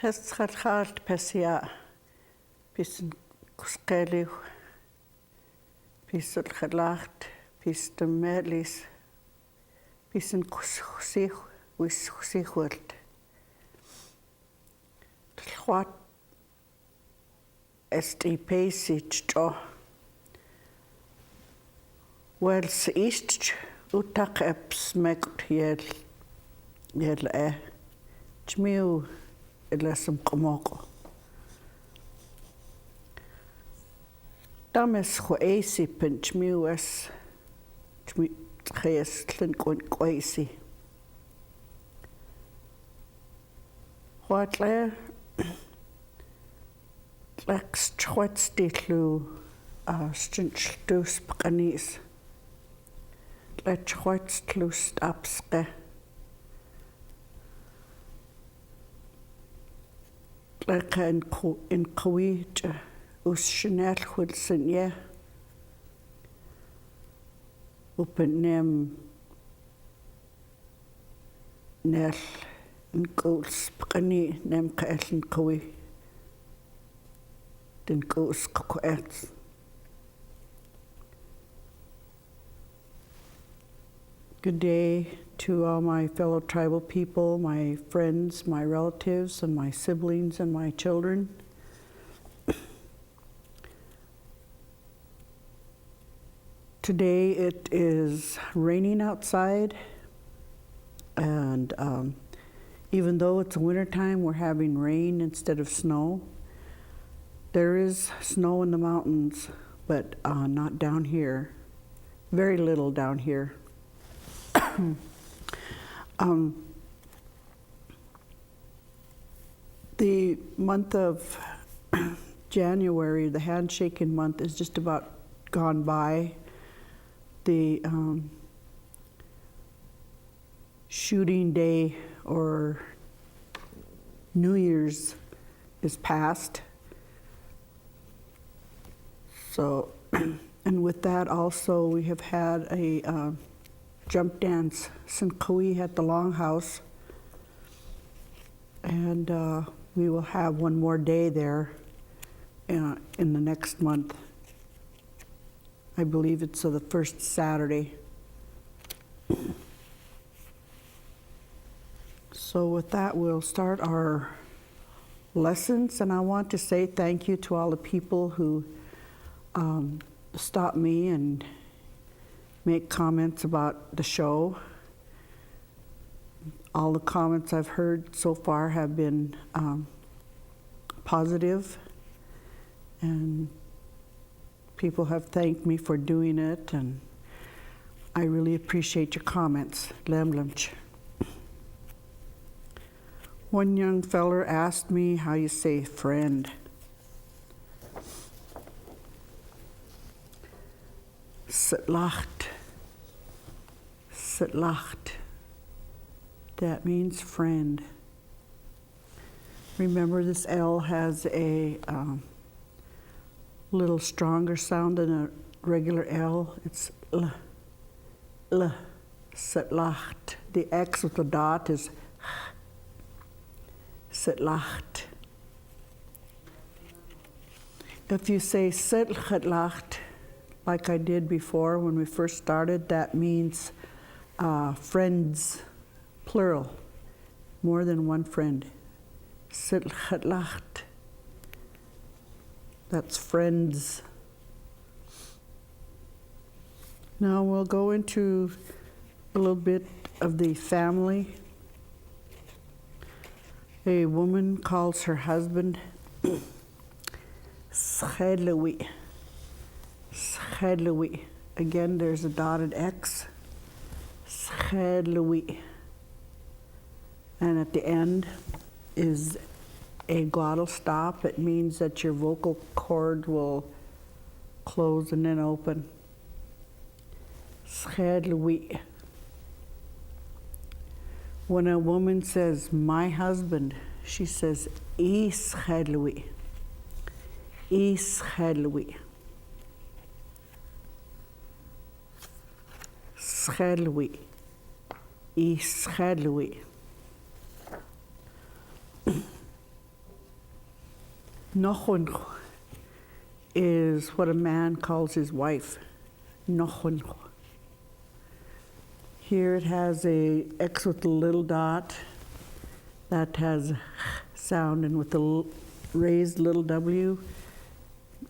Hestkhalkhalt pesia pisin kuskeliu pisul khalacht pistumelis pisin kusih wisihwelt tlwat stpsich wels ist utak eps mekt yel chmiu elasum qomoko tames khoesi pinchmiu es chmi khayes tlin qoisi Hoatle Lex Chwetstillu Stinchtus Pkanis Let Chwetstlust Abske Leka in Kawij Us Chanel Wilson ye Open name Nel in Goals Pkani nem Kaelin Kawi Den Goals Kokoets Good day to all my fellow tribal people, my friends, my relatives, and my siblings and my children. Today it is raining outside, and even though it's wintertime, we're having rain instead of snow. There is snow in the mountains, but not down here. Very little down here. The month of January, the Handshaking month, is just about gone by. The shooting day or New Year's is past. So, and with that also, we have had a jump dance Sinkoe at the Longhouse, and we will have one more day there in the next month. I believe it's the first Saturday. So with that, we'll start our lessons, and I want to say thank you to all the people who stop me and make comments about the show. All the comments I've heard so far have been positive, and people have thanked me for doing it, and I really appreciate your comments. Lemlemch. One young feller asked me how you say friend. Sitlacht. Sitlacht. That means friend. Remember, this L has a little stronger sound than a regular L. It's L. L. Sitlacht. The X with the dot is H. Sitlacht. If you say Sitlacht, like I did before when we first started, that means friends, plural, more than one friend. Sitlacht. That's friends. Now we'll go into a little bit of the family. A woman calls her husband Shirley. Shirley. Again, there's a dotted X. Shirley. And at the end is a glottal stop. It means that your vocal cord will close and then open. Shirley. When a woman says, my husband, she says, Shirley. Shirley. Shirley. Shirley. Nochon is what a man calls his wife. Nochon. Here it has a X with a little dot that has sound, and with the raised little W,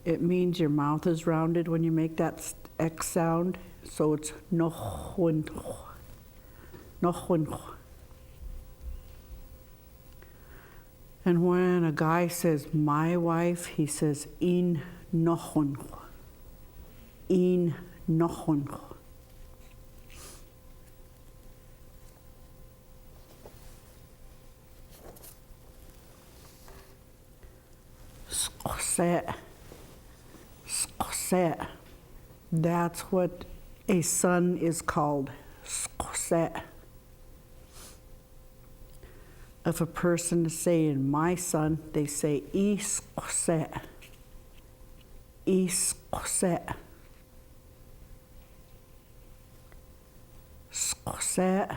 it means your mouth is rounded when you make that X sound. So it's nochon. Nochon. And when a guy says my wife, he says in nochon. In nochon. Skose. Skose. That's what a son is called. Skose. If a person is saying my son, they say iskose. Iskose. Skose.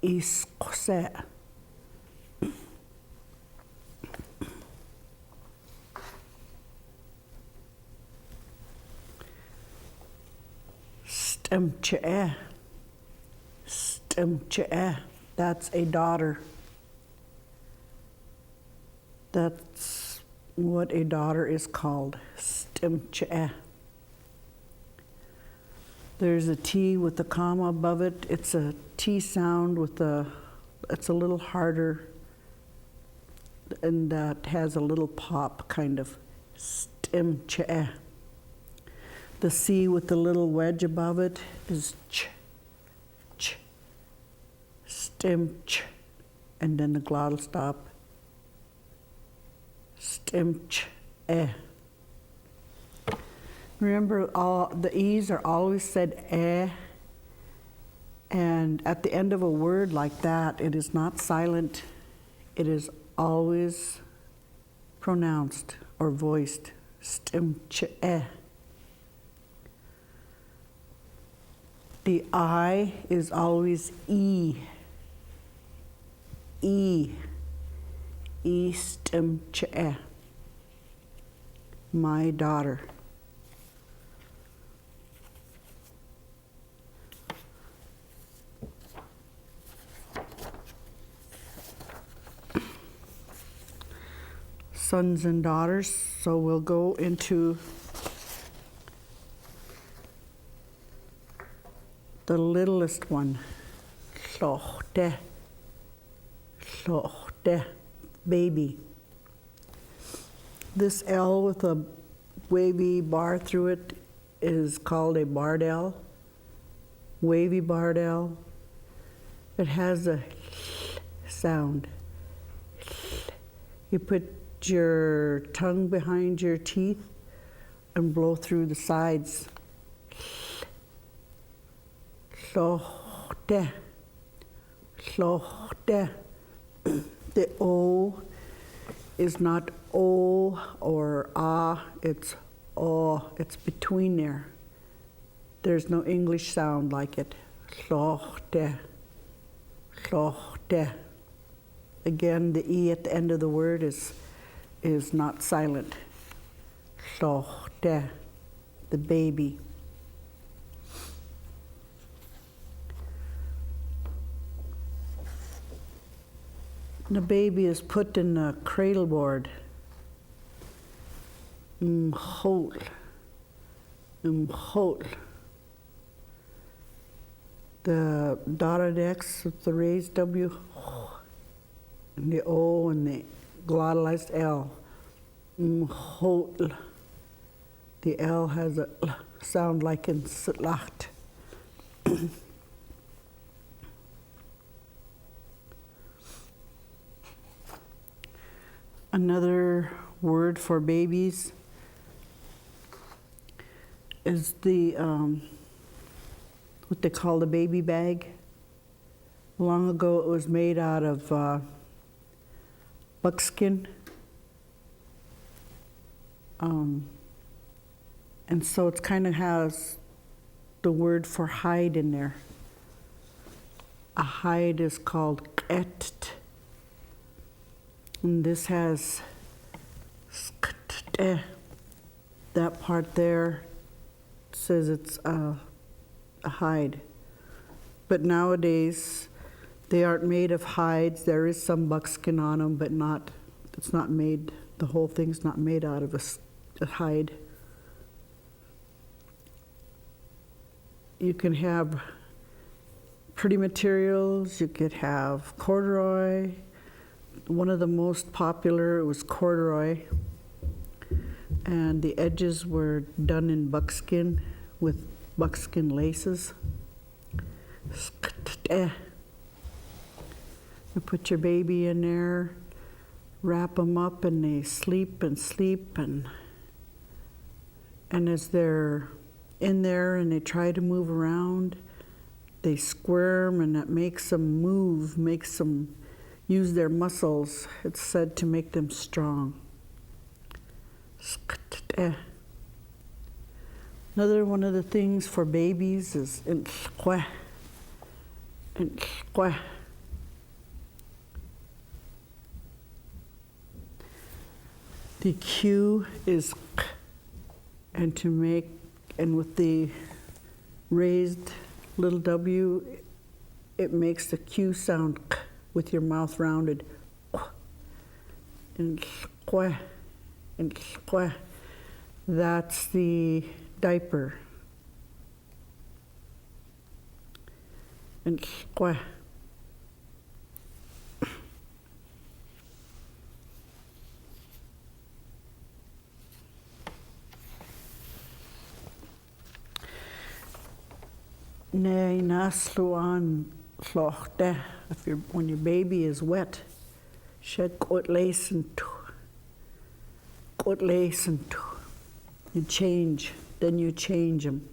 Iskose. Stemche. Stemche. That's a daughter. That's what a daughter is called. Stemche. There's a T with a comma above it. It's a T sound with it's a little harder, and that has a little pop, kind of. Stemche. The C with the little wedge above it is ch, ch, stemch, and then the glottal stop. Stemch, Remember, all the E's are always said and at the end of a word like that, it is not silent. It is always pronounced or voiced. Stemch, The I is always E. E. Stemche. My daughter. Sons and daughters, so we'll go into the littlest one. Slochte. Slochte. Baby. This L with a wavy bar through it is called a barred L. Wavy barred L. It has a sound. You put your tongue behind your teeth and blow through the sides. Slochte. Slochte. The O is not O or ah, it's O. It's between there. There's no English sound like it. Slochte. Slochte. Again, the E at the end of the word is not silent. Slochte. The baby. The baby is put in the cradle board. Mchol. Mchol. The dotted X with the raised W, and the O and the glottalized L. Mchol. The L has a sound like in slacht. Another word for babies is the what they call the baby bag. Long ago it was made out of buckskin. And so it kind of has the word for hide in there. A hide is called et. And this has That part there says it's a hide. But nowadays, they aren't made of hides. There is some buckskin on them, but it's not made, the whole thing's not made out of a hide. You can have pretty materials, you could have corduroy. One of the most popular was corduroy, and the edges were done in buckskin with buckskin laces. You put your baby in there, wrap them up, and they sleep and sleep, and as they're in there and they try to move around, they squirm, and that makes them move, makes them use their muscles. It's said to make them strong. Another one of the things for babies is the Q is k, and with the raised little W, it makes the Q sound k with your mouth rounded. And that's the diaper. And Nei nasluan flochte. When your baby is wet, shed kot lacen to. You change, then you change him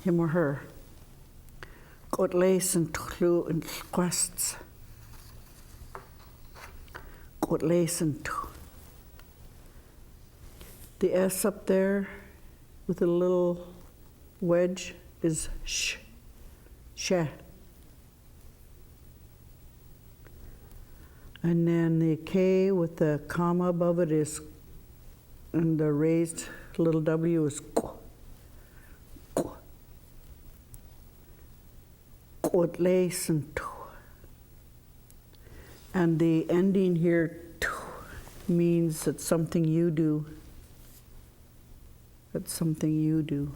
or her. Kot lacen to and quests. Kot lacen to. The S up there with a little wedge is sh. And then the K with the comma above it is, and the raised little W is ko. And the ending here means it's something you do. It's something you do.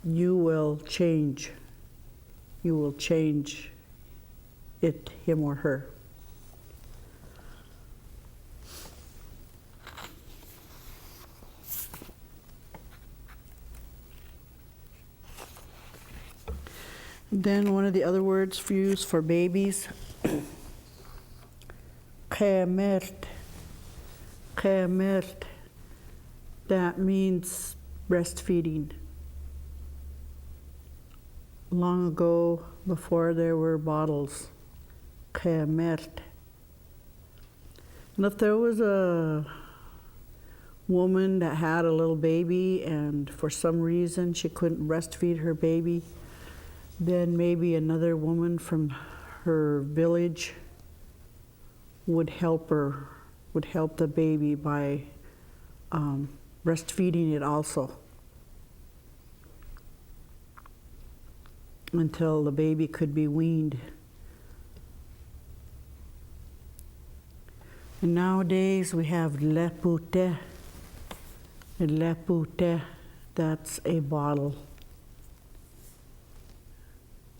You will change. You will change it, him or her. Then one of the other words used for babies, kemert. That means breastfeeding. Long ago, before there were bottles, kemert. And if there was a woman that had a little baby and for some reason she couldn't breastfeed her baby, then maybe another woman from her village would help the baby by breastfeeding it also until the baby could be weaned. And nowadays we have lepute. And lepute, that's a bottle.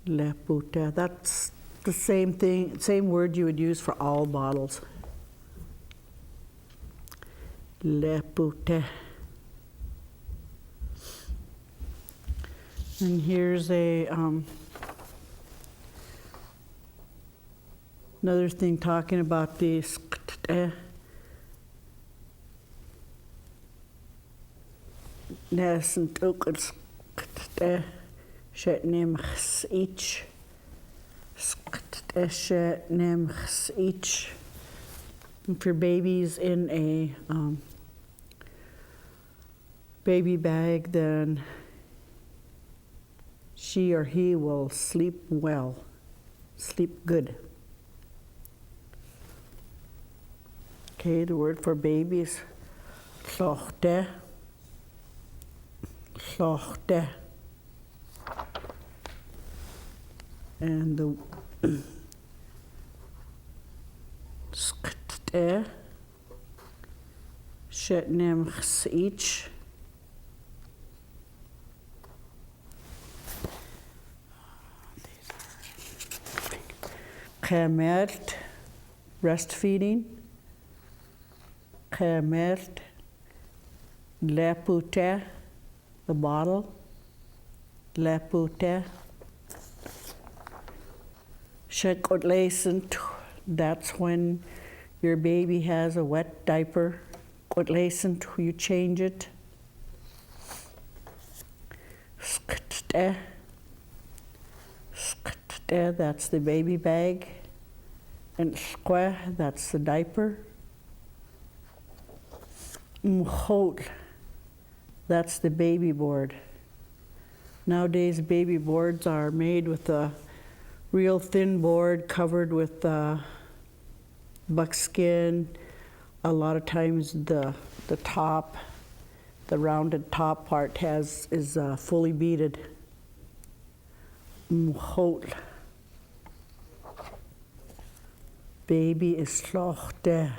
Lepute, that's the same thing, same word you would use for all bottles. Lepute. And here's another thing talking about the Nes and tukels shet nemchs each. Shet nemchs each. If your baby's in a baby bag, then she or he will sleep well. sleep good. Okay, the word for baby is slochte, slochte. And the skte, shetnem each. Kemert, breastfeeding. Kemert, lepute, the bottle. Lepute. Shekotlacent, that's when your baby has a wet diaper. Kotlacent, you change it. Skte, skte, that's the baby bag. And sque, that's the diaper. Mchot, that's the baby board. Nowadays, baby boards are made with a real thin board covered with buckskin. A lot of times the top, the rounded top part is fully beaded. Mchot. Baby is slochte.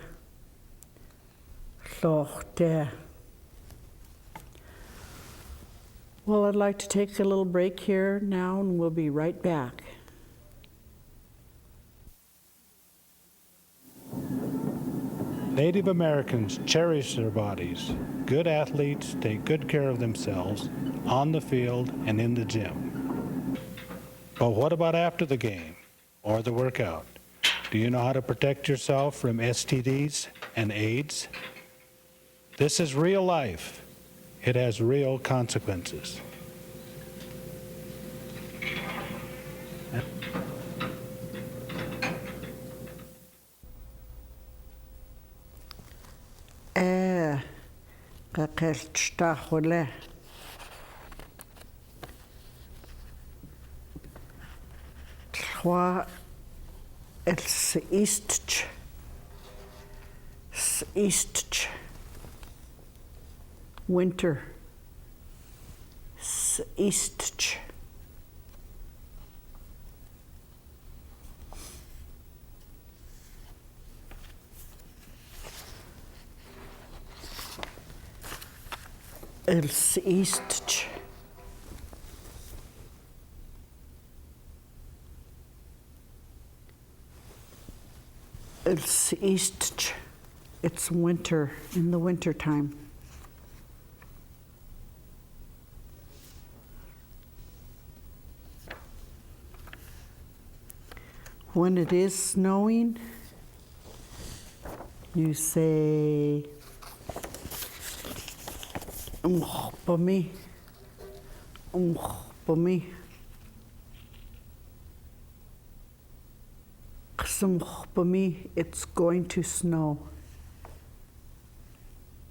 Slochte. Well, I'd like to take a little break here now, and we'll be right back. Native Americans cherish their bodies. Good athletes take good care of themselves on the field and in the gym. But what about after the game or the workout? Do you know how to protect yourself from STDs and AIDS? This is real life. It has real consequences. Kakestahole. Twa it's east. East. Winter. East. Els east. Els east. It's winter, in the winter time. When it is snowing, you say umchpami, umchpami. Umchpami, it's going to snow.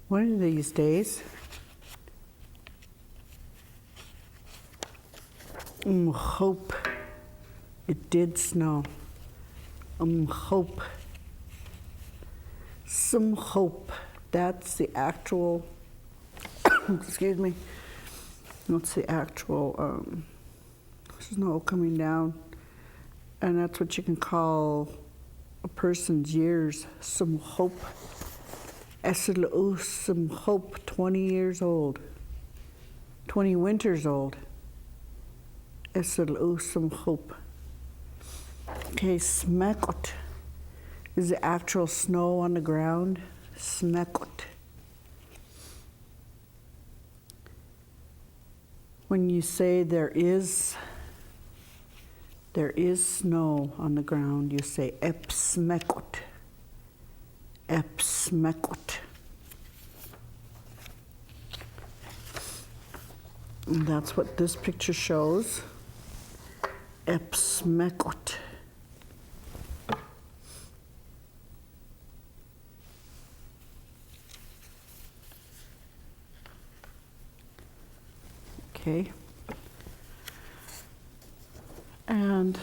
One of these days, hope it did snow. Hope. Some hope. That's the actual, excuse me, that's the actual snow coming down. And that's what you can call a person's years. Some hope. Some hope, 20 years old. 20 winters old. Some hope. Okay, smekot is the actual snow on the ground. Smekot. When you say there is snow on the ground, you say epsmekot. Epsmekot. And that's what this picture shows. Epsmekot. Okay. And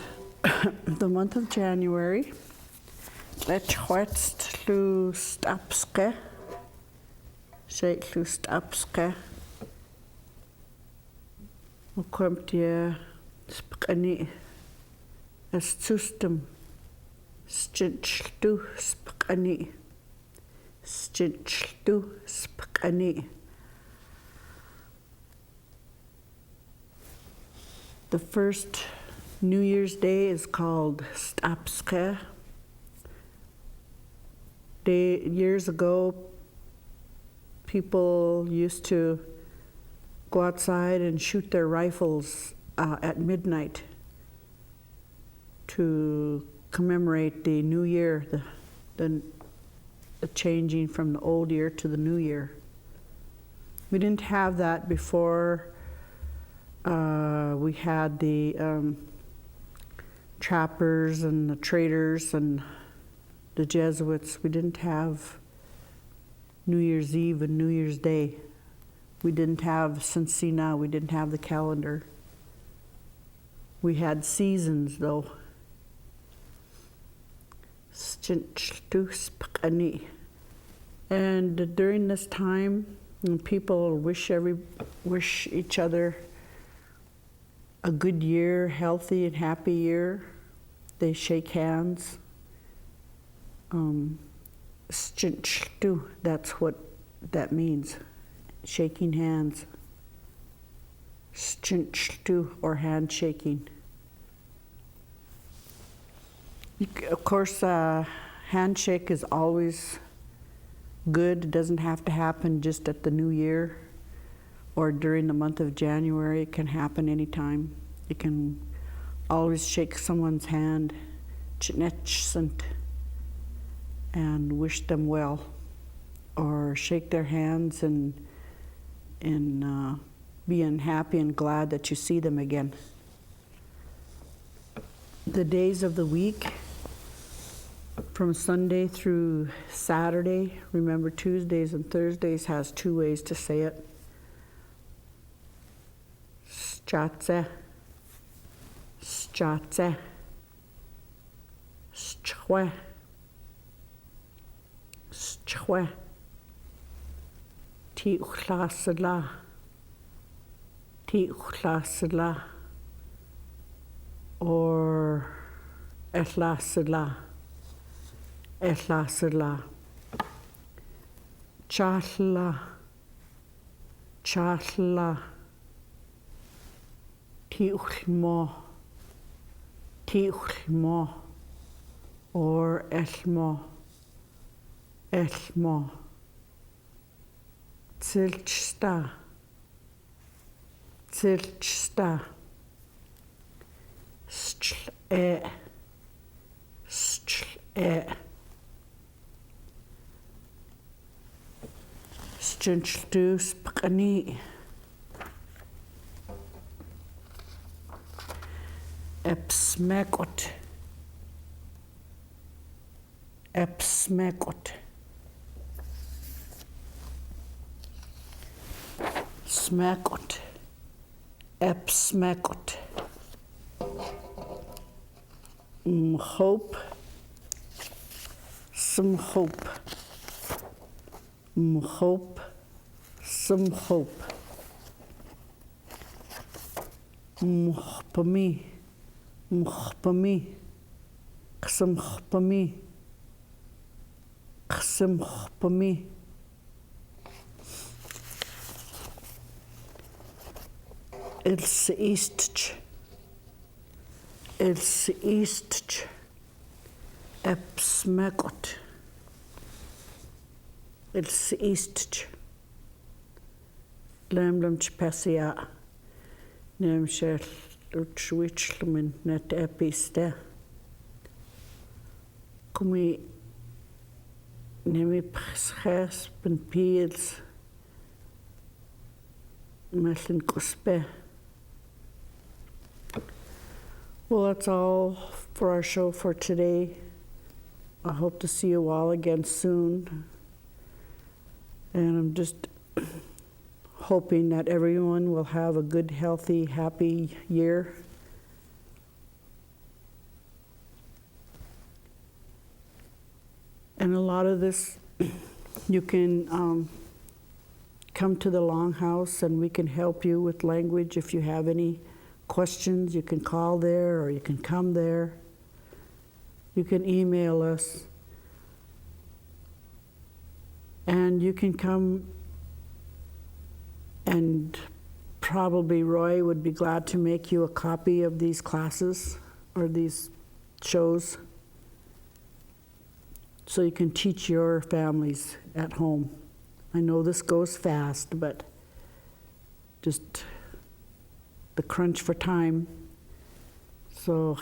the month of January. Let hoetst lu stapske. Shake lu stapske. Og kom til spkani. Estustum. Stinchtu spkani. Stinchtu spkani. The first New Year's Day is called Stapske. Years ago, people used to go outside and shoot their rifles at midnight to commemorate the new year, the changing from the old year to the new year. We didn't have that before. We had the trappers and the traders and the Jesuits. We didn't have New Year's Eve and New Year's Day. We didn't have Sinsina. We didn't have the calendar. We had seasons, though. And during this time, when people wish each other a good year, healthy and happy year, they shake hands. That's what that means, shaking hands. Or handshaking. Of course, handshake is always good. It doesn't have to happen just at the new year or during the month of January. It can happen anytime. You can always shake someone's hand and wish them well, or shake their hands and being happy and glad that you see them again. The days of the week, from Sunday through Saturday, remember Tuesdays and Thursdays has two ways to say it. Schatze, schatze, schwe, schwe, ti uchlasela, or etlasela, chatla, ti uchmo, or elmo, zilchsta, stle, stinchtu spkani, epsmekot, smekot, epsmekot, hope, some hope, some hope, mchpami, ksamchpami, It's east, epsmekot, it's east, lemlem chpesia, nem shel utschwitschlumen net episte, kumi nemi psches ben piels, melin kuspe. Well, that's all for our show for today. I hope to see you all again soon. And I'm just hoping that everyone will have a good, healthy, happy year. And a lot of this, you can come to the Longhouse and we can help you with language. If you have any questions, you can call there or you can come there. You can email us. And you can come, and probably Roy would be glad to make you a copy of these classes or these shows so you can teach your families at home. I know this goes fast, but just the crunch for time. So,